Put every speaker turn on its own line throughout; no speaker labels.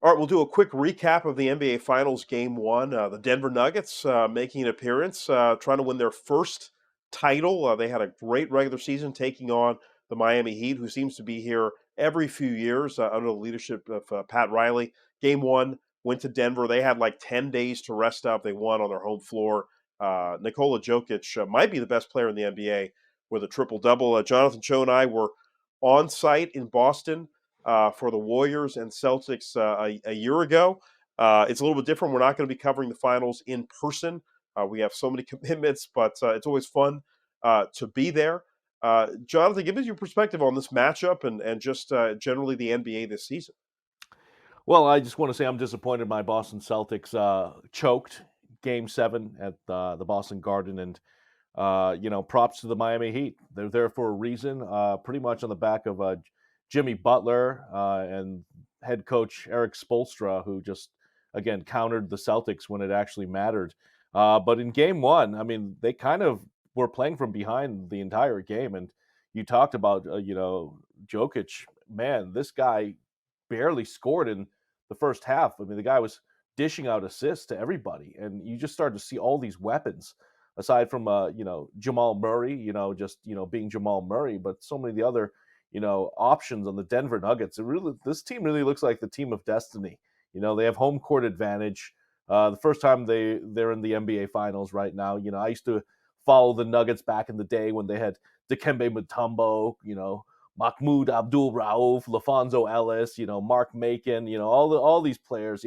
All right, we'll do a quick recap of the NBA Finals Game 1. The Denver Nuggets making an appearance, trying to win their first title. They had a great regular season taking on the Miami Heat, who seems to be here every few years under the leadership of Pat Riley. Game 1 went to Denver. They had like 10 days to rest up. They won on their home floor. Nikola Jokic might be the best player in the NBA with a triple-double. Jonathan Cho and I were on site in Boston for the Warriors and Celtics a year ago. It's a little bit different. We're not going to be covering the finals in person. We have so many commitments, but it's always fun to be there. Jonathan, give us your perspective on this matchup and just generally the NBA this season.
Well, I just want to say I'm disappointed my Boston Celtics choked Game 7 at the Boston Garden. And, props to the Miami Heat. They're there for a reason, pretty much on the back of Jimmy Butler and head coach Eric Spoelstra, who just, again, countered the Celtics when it actually mattered. But in Game 1, I mean, they kind of were playing from behind the entire game. And you talked about, Jokic. Man, this guy barely scored in the first half. I mean, the guy was dishing out assists to everybody, and you just started to see all these weapons. Aside from Jamal Murray, just being Jamal Murray, but so many of the other options on the Denver Nuggets. This team really looks like the team of destiny. They have home court advantage. The first time they're in the NBA Finals right now. I used to follow the Nuggets back in the day when they had Dikembe Mutombo, Mahmoud Abdul Rauf, LaFonso Ellis, Mark Macon, all these players,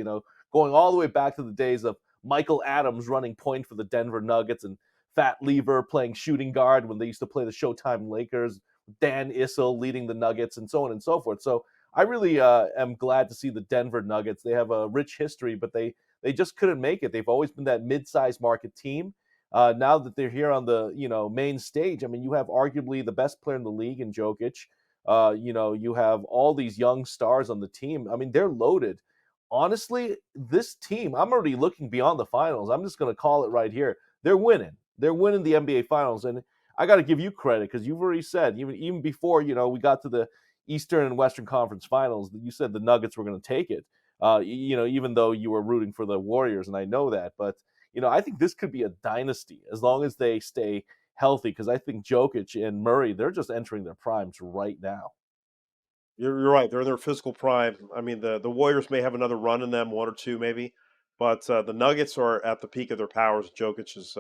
going all the way back to the days of Michael Adams running point for the Denver Nuggets and Fat Lever playing shooting guard when they used to play the Showtime Lakers, Dan Issel leading the Nuggets, and so on and so forth. So I really am glad to see the Denver Nuggets. They have a rich history, but they just couldn't make it. They've always been that mid-sized market team. Now that they're here on the main stage, I mean, you have arguably the best player in the league in Jokic. You have all these young stars on the team. I mean, they're loaded. Honestly, this team, I'm already looking beyond the finals. I'm just going to call it right here. They're winning. They're winning the NBA Finals. And I got to give you credit because you've already said, even before, we got to the Eastern and Western Conference Finals, you said the Nuggets were going to take it, even though you were rooting for the Warriors, and I know that. But, I think this could be a dynasty as long as they stay healthy, because I think Jokic and Murray, they're just entering their primes right now.
You're right. They're in their physical prime. I mean, the Warriors may have another run in them, one or two maybe, but the Nuggets are at the peak of their powers. Jokic is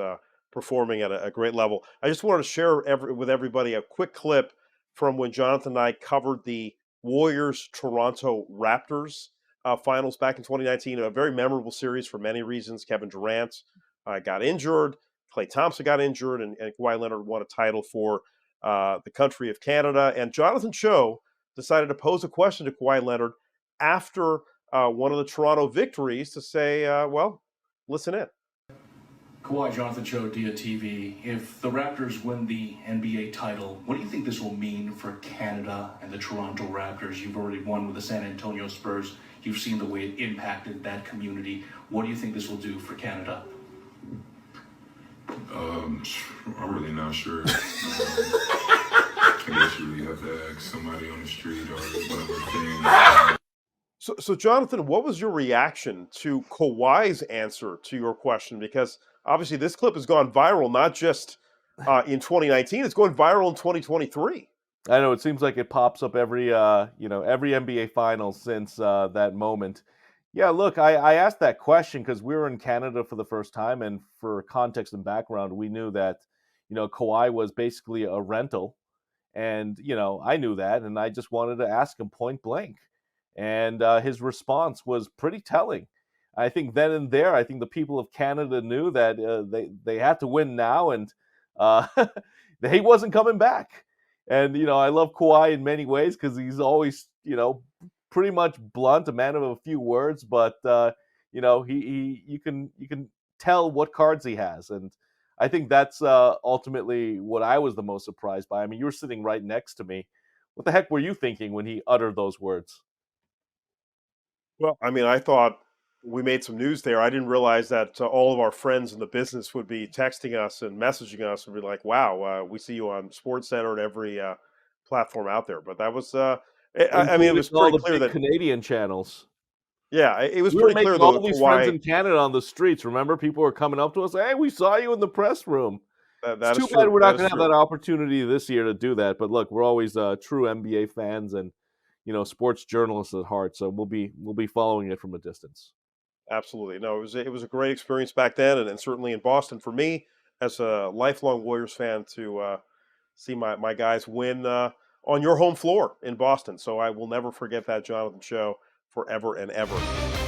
performing at a great level. I just wanted to share with everybody a quick clip from when Jonathan and I covered the Warriors Toronto Raptors finals back in 2019. A very memorable series for many reasons. Kevin Durant got injured, Klay Thompson got injured, and Kawhi Leonard won a title for the country of Canada. And Jonathan Cho decided to pose a question to Kawhi Leonard after one of the Toronto victories to say, well, listen in.
Kawhi, Jonathan Cho, Diya TV. If the Raptors win the NBA title, what do you think this will mean for Canada and the Toronto Raptors? You've already won with the San Antonio Spurs. You've seen the way it impacted that community. What do you think this will do for Canada?
I'm really not sure. I guess you really have to ask somebody on the street or whatever thing.
So, Jonathan, what was your reaction to Kawhi's answer to your question? Because obviously this clip has gone viral, not just in 2019, it's going viral in 2023.
I know it seems like it pops up every every NBA final since that moment. Yeah, look, I asked that question because we were in Canada for the first time, and for context and background, we knew that Kawhi was basically a rental, and I knew that, and I just wanted to ask him point blank, and his response was pretty telling. I think then and there, I think the people of Canada knew that they had to win now, and uh, he wasn't coming back. And I love Kawhi in many ways because he's always pretty much blunt, a man of a few words, but he you can tell what cards he has, and I think that's ultimately what I was the most surprised by. I mean, you were sitting right next to me. What the heck were you thinking when he uttered those words?
Well, I mean, I thought we made some news there. I didn't realize that all of our friends in the business would be texting us and messaging us and be like, "Wow, we see you on Sports Center and every platform out there." But that was, I mean, it
Including
was
all
pretty
the
clear
big
that
Canadian channels.
Yeah, it was
We were
pretty clear
making
though
all these friends
Kawhi.
in Canada on the streets. Remember, people were coming up to us, "Hey, we saw you in the press room." It's
That is
too bad
true.
we're
That
not
is
going to have
true.
that opportunity this year to do that. But look, we're always true NBA fans and sports journalists at heart, so we'll be following it from a distance.
Absolutely. No, it was a great experience back then, and certainly in Boston for me as a lifelong Warriors fan to see my guys win on your home floor in Boston. So I will never forget that Jonathan show forever and ever.